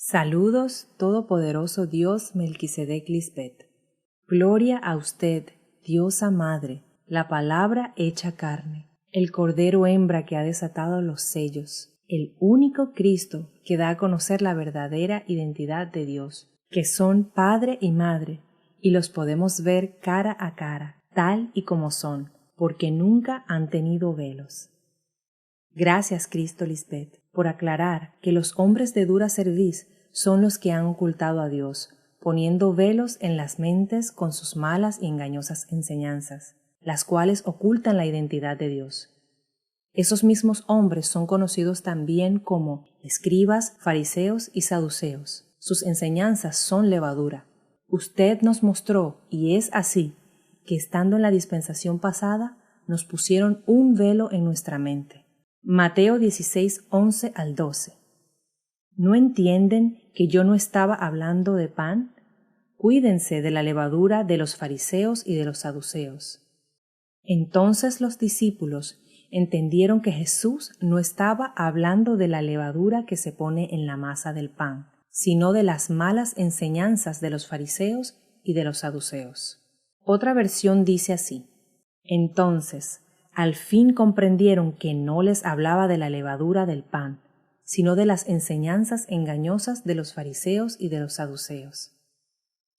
Saludos, todopoderoso Dios Melquisedec Lisbet. Gloria a usted, Diosa Madre, la palabra hecha carne, el Cordero hembra que ha desatado los sellos, el único Cristo que da a conocer la verdadera identidad de Dios, que son Padre y Madre, y los podemos ver cara a cara, tal y como son, porque nunca han tenido velos. Gracias, Cristo Lisbet, por aclarar que los hombres de dura cerviz son los que han ocultado a Dios, poniendo velos en las mentes con sus malas y engañosas enseñanzas, las cuales ocultan la identidad de Dios. Esos mismos hombres son conocidos también como escribas, fariseos y saduceos. Sus enseñanzas son levadura. Usted nos mostró, y es así, que estando en la dispensación pasada, nos pusieron un velo en nuestra mente. Mateo 16, 11 al 12. ¿No entienden que yo no estaba hablando de pan? Cuídense de la levadura de los fariseos y de los saduceos. Entonces los discípulos entendieron que Jesús no estaba hablando de la levadura que se pone en la masa del pan, sino de las malas enseñanzas de los fariseos y de los saduceos. Otra versión dice así: entonces, al fin comprendieron que no les hablaba de la levadura del pan, sino de las enseñanzas engañosas de los fariseos y de los saduceos.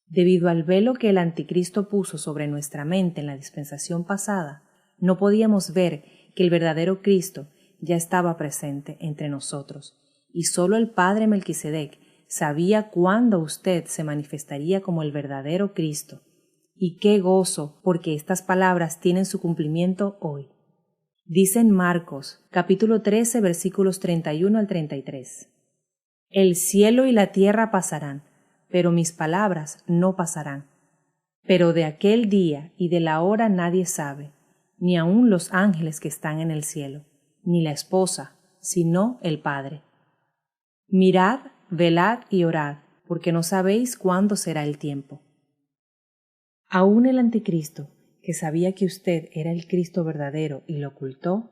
Debido al velo que el anticristo puso sobre nuestra mente en la dispensación pasada, no podíamos ver que el verdadero Cristo ya estaba presente entre nosotros, y solo el Padre Melquisedec sabía cuándo usted se manifestaría como el verdadero Cristo. Y qué gozo, porque estas palabras tienen su cumplimiento hoy. Dice en Marcos, capítulo 13, versículos 31 al 33. El cielo y la tierra pasarán, pero mis palabras no pasarán. Pero de aquel día y de la hora nadie sabe, ni aun los ángeles que están en el cielo, ni la esposa, sino el Padre. Mirad, velad y orad, porque no sabéis cuándo será el tiempo. Aún el anticristo, que sabía que usted era el Cristo verdadero y lo ocultó,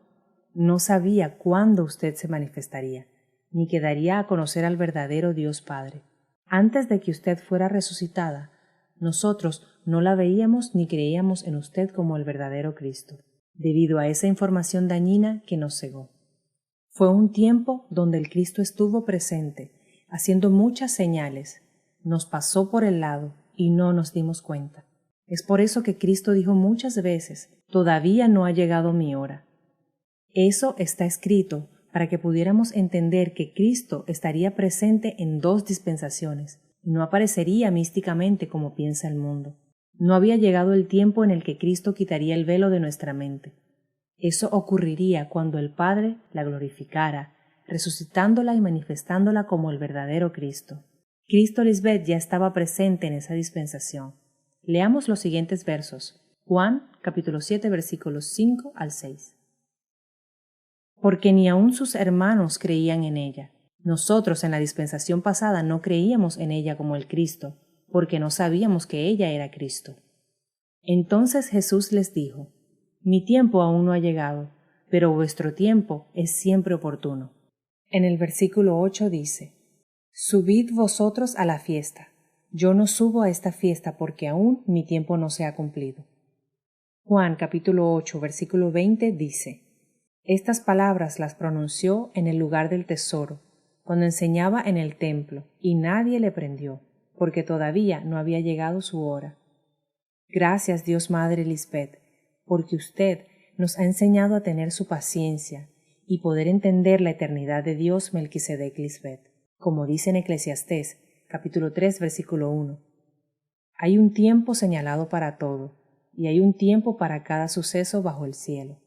no sabía cuándo usted se manifestaría, ni que daría a conocer al verdadero Dios Padre. Antes de que usted fuera resucitada, nosotros no la veíamos ni creíamos en usted como el verdadero Cristo, debido a esa información dañina que nos cegó. Fue un tiempo donde el Cristo estuvo presente, haciendo muchas señales, nos pasó por el lado y no nos dimos cuenta. Es por eso que Cristo dijo muchas veces: todavía no ha llegado mi hora. Eso está escrito para que pudiéramos entender que Cristo estaría presente en dos dispensaciones y no aparecería místicamente como piensa el mundo. No había llegado el tiempo en el que Cristo quitaría el velo de nuestra mente. Eso ocurriría cuando el Padre la glorificara, resucitándola y manifestándola como el verdadero Cristo. Cristo Lisbet ya estaba presente en esa dispensación. Leamos los siguientes versos. Juan, capítulo 7, versículos 5 al 6. Porque ni aun sus hermanos creían en ella. Nosotros en la dispensación pasada no creíamos en ella como el Cristo, porque no sabíamos que ella era Cristo. Entonces Jesús les dijo: mi tiempo aún no ha llegado, pero vuestro tiempo es siempre oportuno. En el versículo 8 dice: subid vosotros a la fiesta. Yo no subo a esta fiesta porque aún mi tiempo no se ha cumplido. Juan capítulo 8 versículo 20 dice: estas palabras las pronunció en el lugar del tesoro, cuando enseñaba en el templo, y nadie le prendió, porque todavía no había llegado su hora. Gracias, Dios Madre Lisbet, porque usted nos ha enseñado a tener su paciencia y poder entender la eternidad de Dios Melquisedec Lisbet, como dice en Eclesiastés capítulo 3, versículo 1. Hay un tiempo señalado para todo, y hay un tiempo para cada suceso bajo el cielo.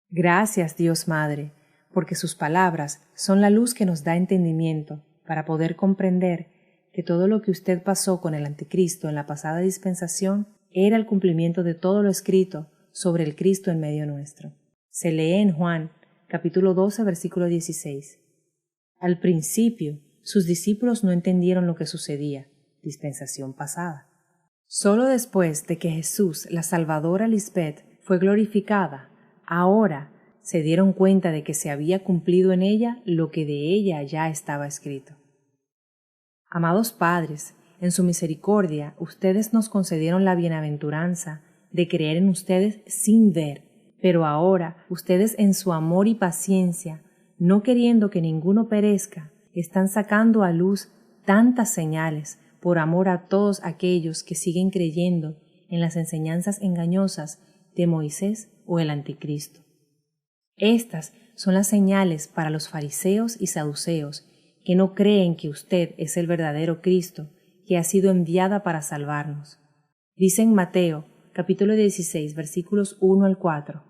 Gracias, Dios Madre, porque sus palabras son la luz que nos da entendimiento para poder comprender que todo lo que usted pasó con el anticristo en la pasada dispensación era el cumplimiento de todo lo escrito sobre el Cristo en medio nuestro. Se lee en Juan, capítulo 12, versículo 16. Al principio, sus discípulos no entendieron lo que sucedía, dispensación pasada. Solo después de que Jesús, la Salvadora Lisbet, fue glorificada, ahora se dieron cuenta de que se había cumplido en ella lo que de ella ya estaba escrito. Amados padres, en su misericordia, ustedes nos concedieron la bienaventuranza de creer en ustedes sin ver, pero ahora ustedes en su amor y paciencia, no queriendo que ninguno perezca, están sacando a luz tantas señales por amor a todos aquellos que siguen creyendo en las enseñanzas engañosas de Moisés o el Anticristo. Estas son las señales para los fariseos y saduceos que no creen que usted es el verdadero Cristo que ha sido enviada para salvarnos. Dice en Mateo, capítulo 16, versículos 1 al 4.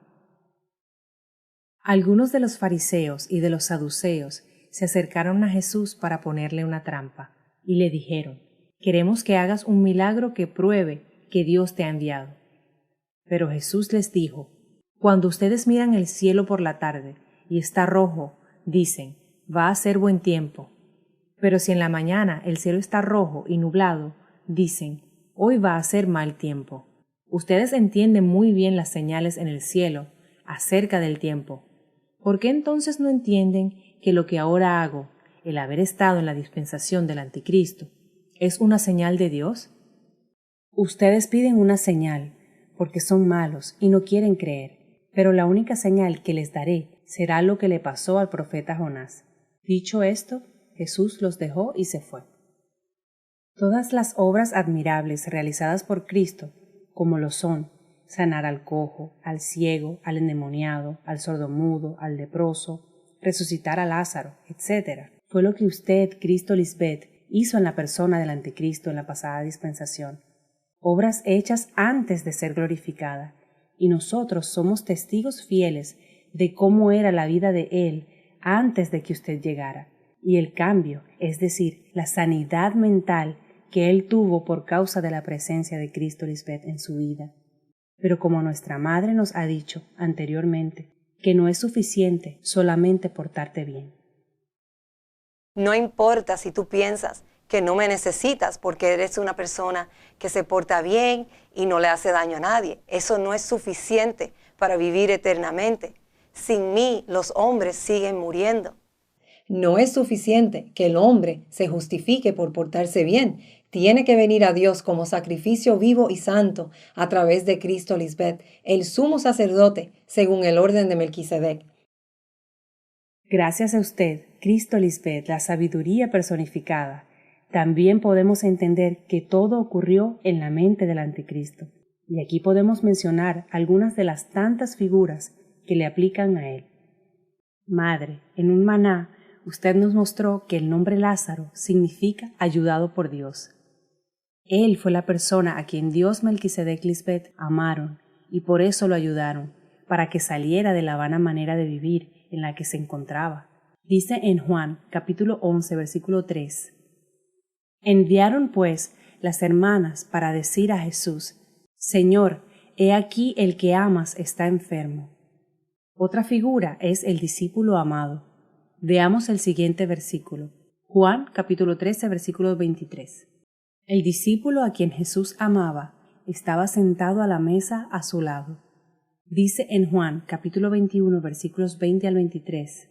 Algunos de los fariseos y de los saduceos se acercaron a Jesús para ponerle una trampa, y le dijeron: «Queremos que hagas un milagro que pruebe que Dios te ha enviado». Pero Jesús les dijo: «Cuando ustedes miran el cielo por la tarde y está rojo, dicen: va a ser buen tiempo. Pero si en la mañana el cielo está rojo y nublado, dicen: hoy va a ser mal tiempo». Ustedes entienden muy bien las señales en el cielo acerca del tiempo. ¿Por qué entonces no entienden que lo que ahora hago, el haber estado en la dispensación del Anticristo, es una señal de Dios? Ustedes piden una señal porque son malos y no quieren creer, pero la única señal que les daré será lo que le pasó al profeta Jonás. Dicho esto, Jesús los dejó y se fue. Todas las obras admirables realizadas por Cristo, como lo son sanar al cojo, al ciego, al endemoniado, al sordomudo, al leproso, resucitar a Lázaro, etc., fue lo que usted, Cristo Lisbeth, hizo en la persona del Anticristo en la pasada dispensación. Obras hechas antes de ser glorificada, y nosotros somos testigos fieles de cómo era la vida de Él antes de que usted llegara, y el cambio, es decir, la sanidad mental que Él tuvo por causa de la presencia de Cristo Lisbeth en su vida. Pero como nuestra madre nos ha dicho anteriormente, que no es suficiente solamente portarte bien. No importa si tú piensas que no me necesitas porque eres una persona que se porta bien y no le hace daño a nadie. Eso no es suficiente para vivir eternamente. Sin mí, los hombres siguen muriendo. No es suficiente que el hombre se justifique por portarse bien. Tiene que venir a Dios como sacrificio vivo y santo a través de Cristo Lisbeth, el sumo sacerdote, según el orden de Melquisedec. Gracias a usted, Cristo Lisbeth, la sabiduría personificada, también podemos entender que todo ocurrió en la mente del Anticristo. Y aquí podemos mencionar algunas de las tantas figuras que le aplican a él. Madre, en un maná, usted nos mostró que el nombre Lázaro significa ayudado por Dios. Él fue la persona a quien Dios, Melquisedec, Lisbeth amaron y por eso lo ayudaron, para que saliera de la vana manera de vivir en la que se encontraba. Dice en Juan, capítulo 11, versículo 3. Enviaron pues las hermanas para decir a Jesús: Señor, he aquí el que amas está enfermo. Otra figura es el discípulo amado. Veamos el siguiente versículo. Juan, capítulo 13, versículo 23. El discípulo a quien Jesús amaba estaba sentado a la mesa a su lado. Dice en Juan, capítulo 21, versículos 20 al 23.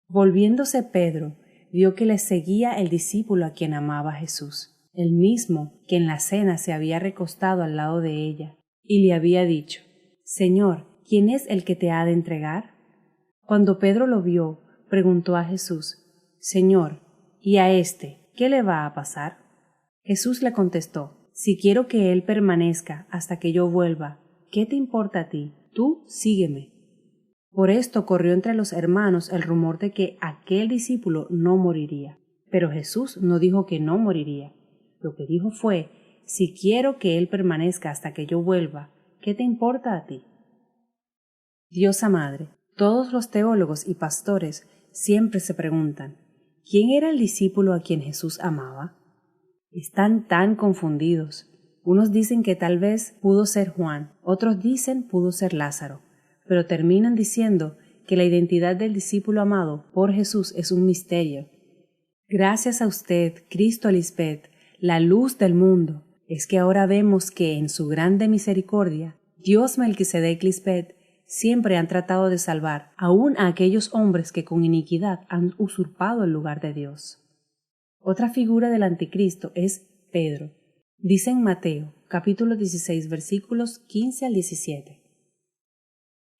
Volviéndose Pedro, vio que le seguía el discípulo a quien amaba Jesús, el mismo que en la cena se había recostado al lado de ella, y le había dicho: Señor, ¿quién es el que te ha de entregar? Cuando Pedro lo vio, preguntó a Jesús: Señor, ¿y a éste qué le va a pasar? Jesús le contestó: Si quiero que él permanezca hasta que yo vuelva, ¿qué te importa a ti? Tú sígueme. Por esto corrió entre los hermanos el rumor de que aquel discípulo no moriría. Pero Jesús no dijo que no moriría. Lo que dijo fue: Si quiero que él permanezca hasta que yo vuelva, ¿qué te importa a ti? Diosa Madre, todos los teólogos y pastores siempre se preguntan: ¿quién era el discípulo a quien Jesús amaba? Están tan confundidos. Unos dicen que tal vez pudo ser Juan, otros dicen pudo ser Lázaro, pero terminan diciendo que la identidad del discípulo amado por Jesús es un misterio. Gracias a usted, Cristo Lisbeth, la luz del mundo, es que ahora vemos que en su grande misericordia, Dios, Melquisedec, Lisbeth, siempre han tratado de salvar aún a aquellos hombres que con iniquidad han usurpado el lugar de Dios. Otra figura del anticristo es Pedro. Dice en Mateo, capítulo 16, versículos 15 al 17.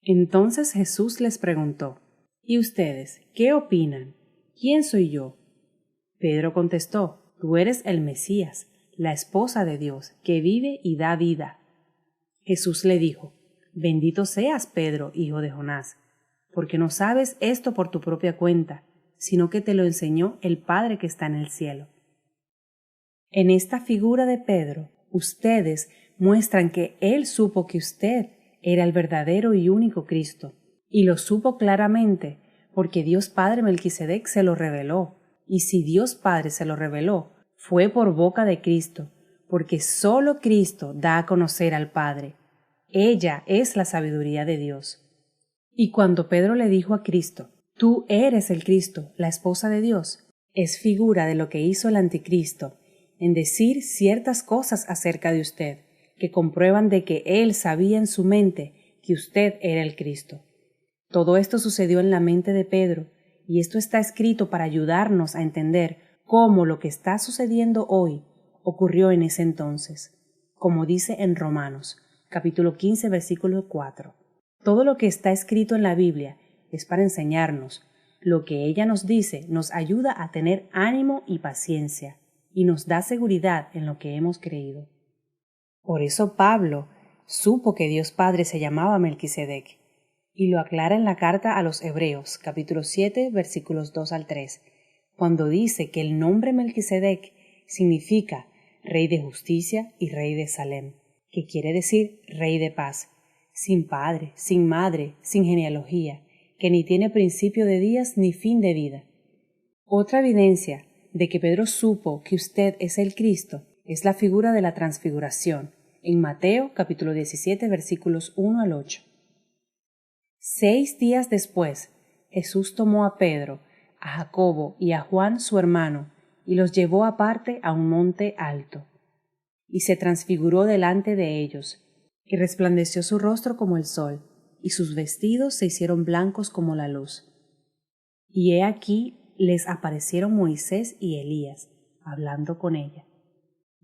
Entonces Jesús les preguntó, ¿y ustedes qué opinan? ¿Quién soy yo? Pedro contestó, tú eres el Mesías, la esposa de Dios, que vive y da vida. Jesús le dijo, bendito seas, Pedro, hijo de Jonás, porque no sabes esto por tu propia cuenta, sino que te lo enseñó el Padre que está en el cielo. En esta figura de Pedro, ustedes muestran que él supo que usted era el verdadero y único Cristo, y lo supo claramente porque Dios Padre Melquisedec se lo reveló, y si Dios Padre se lo reveló, fue por boca de Cristo, porque sólo Cristo da a conocer al Padre. Ella es la sabiduría de Dios. Y cuando Pedro le dijo a Cristo, tú eres el Cristo, la esposa de Dios, es figura de lo que hizo el anticristo, en decir ciertas cosas acerca de usted, que comprueban de que él sabía en su mente que usted era el Cristo. Todo esto sucedió en la mente de Pedro, y esto está escrito para ayudarnos a entender cómo lo que está sucediendo hoy ocurrió en ese entonces, como dice en Romanos, capítulo 15, versículo 4. Todo lo que está escrito en la Biblia es para enseñarnos. Lo que ella nos dice nos ayuda a tener ánimo y paciencia, y nos da seguridad en lo que hemos creído. Por eso Pablo supo que Dios Padre se llamaba Melquisedec, y lo aclara en la carta a los Hebreos, capítulo 7, versículos 2 al 3, cuando dice que el nombre Melquisedec significa Rey de Justicia y Rey de Salem, que quiere decir Rey de Paz, sin padre, sin madre, sin genealogía, que ni tiene principio de días ni fin de vida. Otra evidencia de que Pedro supo que usted es el Cristo es la figura de la transfiguración, en Mateo capítulo 17 versículos 1 al 8. 6 días después, Jesús tomó a Pedro, a Jacobo y a Juan su hermano, y los llevó aparte a un monte alto. Y se transfiguró delante de ellos, y resplandeció su rostro como el sol, y sus vestidos se hicieron blancos como la luz. Y he aquí les aparecieron Moisés y Elías, hablando con ella.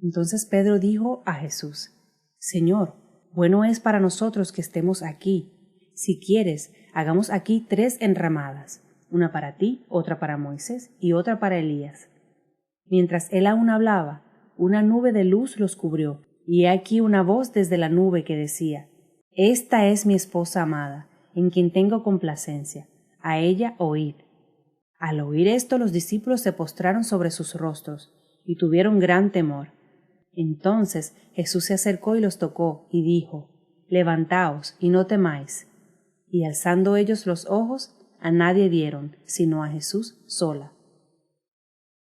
Entonces Pedro dijo a Jesús, Señor, bueno es para nosotros que estemos aquí. Si quieres, hagamos aquí 3 enramadas, una para ti, otra para Moisés y otra para Elías. Mientras él aún hablaba, una nube de luz los cubrió, y he aquí una voz desde la nube que decía, Esta es mi esposa amada, en quien tengo complacencia, a ella oíd. Al oír esto, los discípulos se postraron sobre sus rostros, y tuvieron gran temor. Entonces Jesús se acercó y los tocó, y dijo, Levantaos, y no temáis. Y alzando ellos los ojos, a nadie vieron, sino a Jesús sola.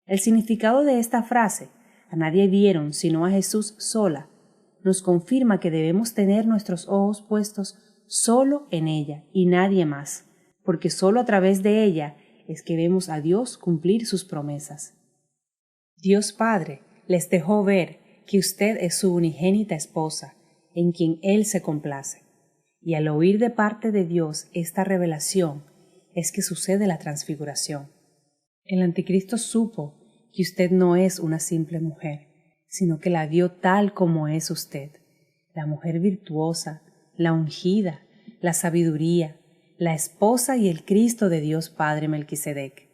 El significado de esta frase, a nadie vieron, sino a Jesús sola, nos confirma que debemos tener nuestros ojos puestos solo en ella y nadie más, porque solo a través de ella es que vemos a Dios cumplir sus promesas. Dios Padre les dejó ver que usted es su unigénita esposa, en quien Él se complace. Y al oír de parte de Dios esta revelación, es que sucede la transfiguración. El anticristo supo que usted no es una simple mujer, sino que la vio tal como es usted, la mujer virtuosa, la ungida, la sabiduría, la esposa y el Cristo de Dios Padre Melquisedec.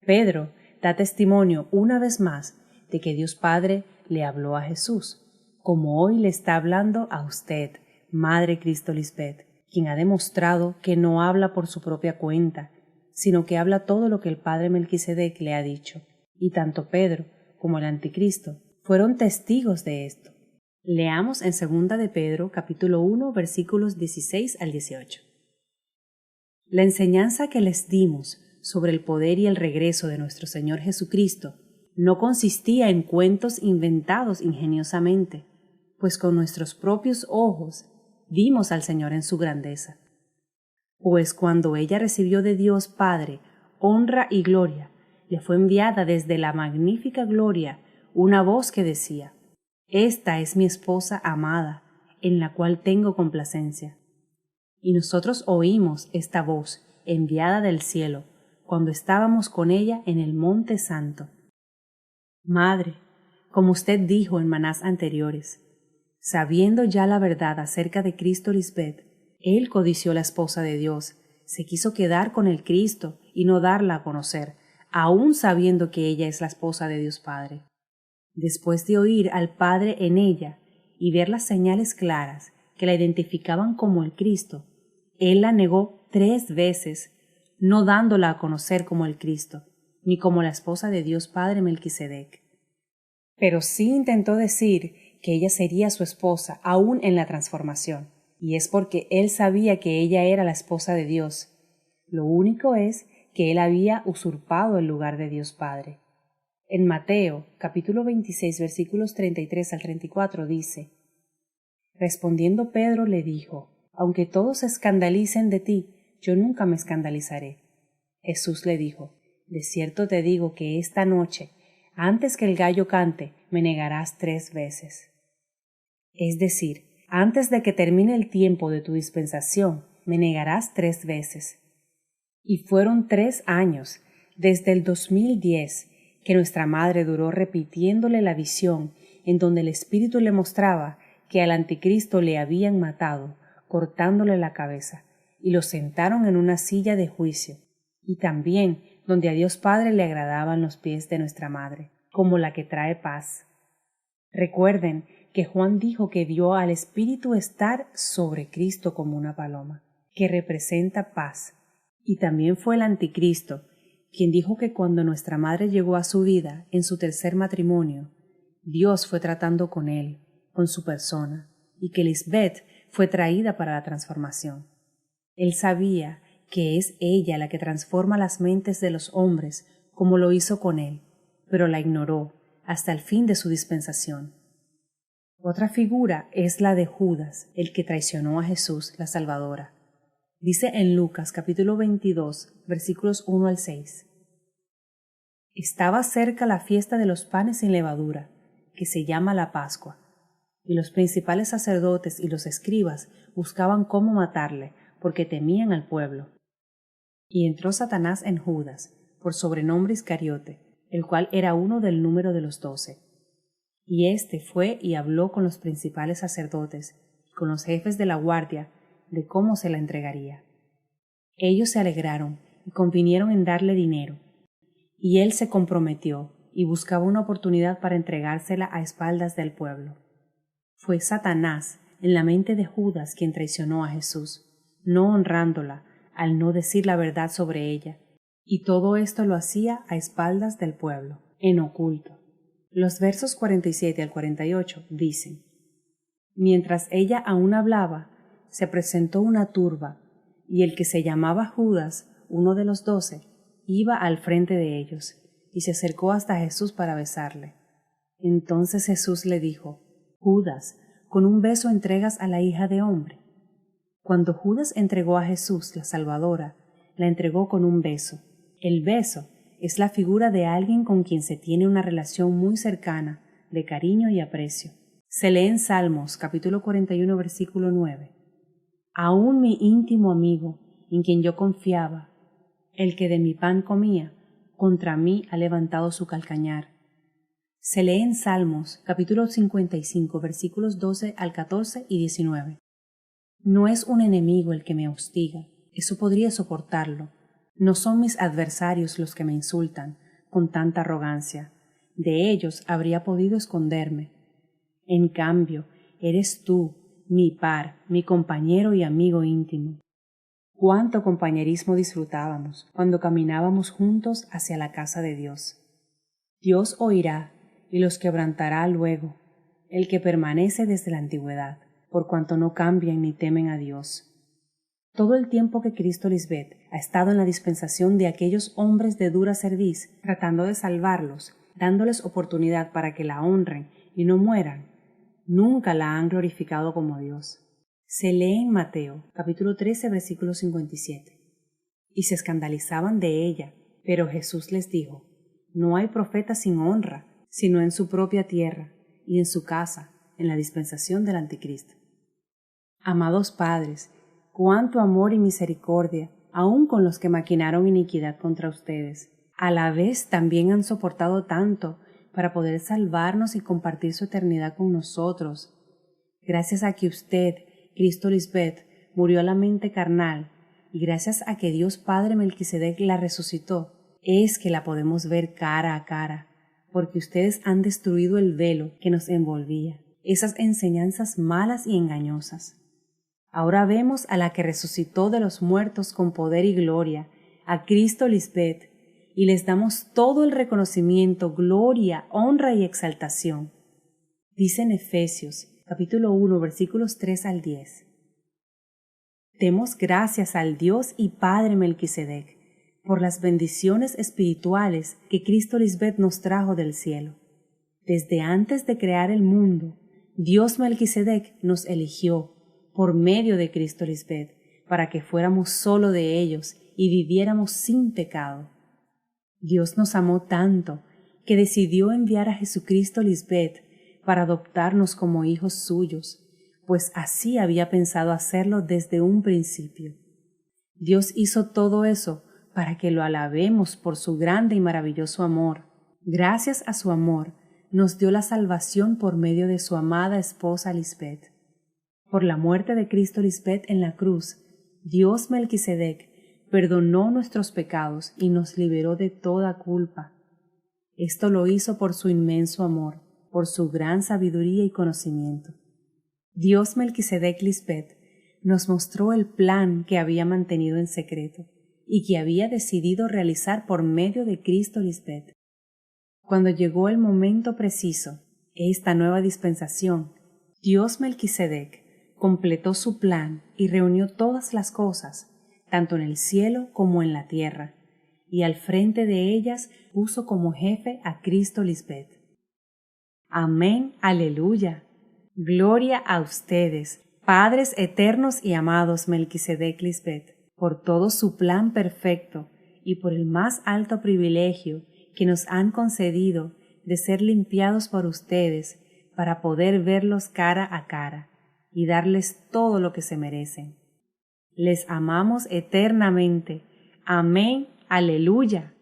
Pedro da testimonio una vez más de que Dios Padre le habló a Jesús, como hoy le está hablando a usted, Madre Cristo Lisbeth, quien ha demostrado que no habla por su propia cuenta, sino que habla todo lo que el Padre Melquisedec le ha dicho, y tanto Pedro como el anticristo fueron testigos de esto. Leamos en 2 de Pedro, capítulo 1, versículos 16 al 18. La enseñanza que les dimos sobre el poder y el regreso de nuestro Señor Jesucristo no consistía en cuentos inventados ingeniosamente, pues con nuestros propios ojos vimos al Señor en su grandeza. Pues cuando ella recibió de Dios Padre honra y gloria, le fue enviada desde la magnífica gloria una voz que decía, Esta es mi esposa amada, en la cual tengo complacencia. Y nosotros oímos esta voz enviada del cielo, cuando estábamos con ella en el Monte Santo. Madre, como usted dijo en manás anteriores, sabiendo ya la verdad acerca de Cristo Lisbeth, él codició la esposa de Dios, se quiso quedar con el Cristo y no darla a conocer, aun sabiendo que ella es la esposa de Dios Padre. Después de oír al Padre en ella y ver las señales claras que la identificaban como el Cristo, él la negó 3 veces, no dándola a conocer como el Cristo, ni como la esposa de Dios Padre Melquisedec. Pero sí intentó decir que ella sería su esposa aún en la transformación, y es porque él sabía que ella era la esposa de Dios. Lo único es que él había usurpado el lugar de Dios Padre. En Mateo, capítulo 26, versículos 33 al 34 dice: Respondiendo Pedro le dijo: Aunque todos se escandalicen de ti, yo nunca me escandalizaré. Jesús le dijo: De cierto te digo que esta noche, antes que el gallo cante, me negarás 3 veces. Es decir, antes de que termine el tiempo de tu dispensación, me negarás 3 veces. Y fueron 3 años, desde el 2010, que nuestra madre duró repitiéndole la visión en donde el Espíritu le mostraba que al anticristo le habían matado, cortándole la cabeza, y lo sentaron en una silla de juicio, y también donde a Dios Padre le agradaban los pies de nuestra madre, como la que trae paz. Recuerden que Juan dijo que vio al Espíritu estar sobre Cristo como una paloma, que representa paz, y también fue el anticristo quien dijo que cuando nuestra madre llegó a su vida en su 3er matrimonio, Dios fue tratando con él, con su persona, y que Lisbeth fue traída para la transformación. Él sabía que es ella la que transforma las mentes de los hombres como lo hizo con él, pero la ignoró hasta el fin de su dispensación. Otra figura es la de Judas, el que traicionó a Jesús, la Salvadora. Dice en Lucas capítulo 22, versículos 1 al 6. Estaba cerca la fiesta de los panes sin levadura, que se llama la Pascua, y los principales sacerdotes y los escribas buscaban cómo matarle, porque temían al pueblo. Y entró Satanás en Judas, por sobrenombre Iscariote, el cual era uno del número de los 12. Y éste fue y habló con los principales sacerdotes, y con los jefes de la guardia, de cómo se la entregaría. Ellos se alegraron y convinieron en darle dinero, y él se comprometió y buscaba una oportunidad para entregársela a espaldas del pueblo. Fue Satanás, en la mente de Judas, quien traicionó a Jesús, no honrándola al no decir la verdad sobre ella, y todo esto lo hacía a espaldas del pueblo, en oculto. Los versos 47 al 48 dicen: Mientras ella aún hablaba, se presentó una turba, y el que se llamaba Judas, uno de los 12, iba al frente de ellos, y se acercó hasta Jesús para besarle. Entonces Jesús le dijo: Judas, ¿con un beso entregas a la hija de hombre? Cuando Judas entregó a Jesús, la Salvadora, la entregó con un beso. El beso es la figura de alguien con quien se tiene una relación muy cercana, de cariño y aprecio. Se lee en Salmos, capítulo 41, versículo 9. Aún mi íntimo amigo, en quien yo confiaba, el que de mi pan comía, contra mí ha levantado su calcañar. Se lee en Salmos, capítulo 55, versículos 12 al 14 y 19. No es un enemigo el que me hostiga, eso podría soportarlo. No son mis adversarios los que me insultan con tanta arrogancia. De ellos habría podido esconderme. En cambio, eres tú, mi par, mi compañero y amigo íntimo. Cuánto compañerismo disfrutábamos cuando caminábamos juntos hacia la casa de Dios. Dios oirá y los quebrantará luego, el que permanece desde la antigüedad, por cuanto no cambian ni temen a Dios. Todo el tiempo que Cristo Lisbeth ha estado en la dispensación de aquellos hombres de dura cerviz, tratando de salvarlos, dándoles oportunidad para que la honren y no mueran, nunca la han glorificado como Dios. Se lee en Mateo, capítulo 13, versículo 57. Y se escandalizaban de ella, pero Jesús les dijo: No hay profeta sin honra, sino en su propia tierra y en su casa, en la dispensación del anticristo. Amados padres, cuánto amor y misericordia, aun con los que maquinaron iniquidad contra ustedes. A la vez también han soportado tanto para poder salvarnos y compartir su eternidad con nosotros. Gracias a que usted, Cristo Lisbeth, murió a la mente carnal, y gracias a que Dios Padre Melquisedec la resucitó, es que la podemos ver cara a cara, porque ustedes han destruido el velo que nos envolvía, esas enseñanzas malas y engañosas. Ahora vemos a la que resucitó de los muertos con poder y gloria, a Cristo Lisbeth, y les damos todo el reconocimiento, gloria, honra y exaltación. Dice en Efesios, capítulo 1, versículos 3 al 10. Demos gracias al Dios y Padre Melquisedec por las bendiciones espirituales que Cristo Lisbeth nos trajo del cielo. Desde antes de crear el mundo, Dios Melquisedec nos eligió por medio de Cristo Lisbeth para que fuéramos solo de ellos y viviéramos sin pecado. Dios nos amó tanto que decidió enviar a Jesucristo Lisbeth para adoptarnos como hijos suyos, pues así había pensado hacerlo desde un principio. Dios hizo todo eso para que lo alabemos por su grande y maravilloso amor. Gracias a su amor, nos dio la salvación por medio de su amada esposa Lisbeth. Por la muerte de Cristo Lisbeth en la cruz, Dios Melquisedec perdonó nuestros pecados y nos liberó de toda culpa. Esto lo hizo por su inmenso amor, por su gran sabiduría y conocimiento. Dios Melquisedec Lisbeth nos mostró el plan que había mantenido en secreto y que había decidido realizar por medio de Cristo Lisbeth. Cuando llegó el momento preciso, esta nueva dispensación, Dios Melquisedec completó su plan y reunió todas las cosas, tanto en el cielo como en la tierra, y al frente de ellas puso como jefe a Cristo Lisbeth. Amén, aleluya. Gloria a ustedes, Padres eternos y amados Melquisedec Lisbeth, por todo su plan perfecto y por el más alto privilegio que nos han concedido de ser limpiados por ustedes para poder verlos cara a cara y darles todo lo que se merecen. Les amamos eternamente. Amén, aleluya.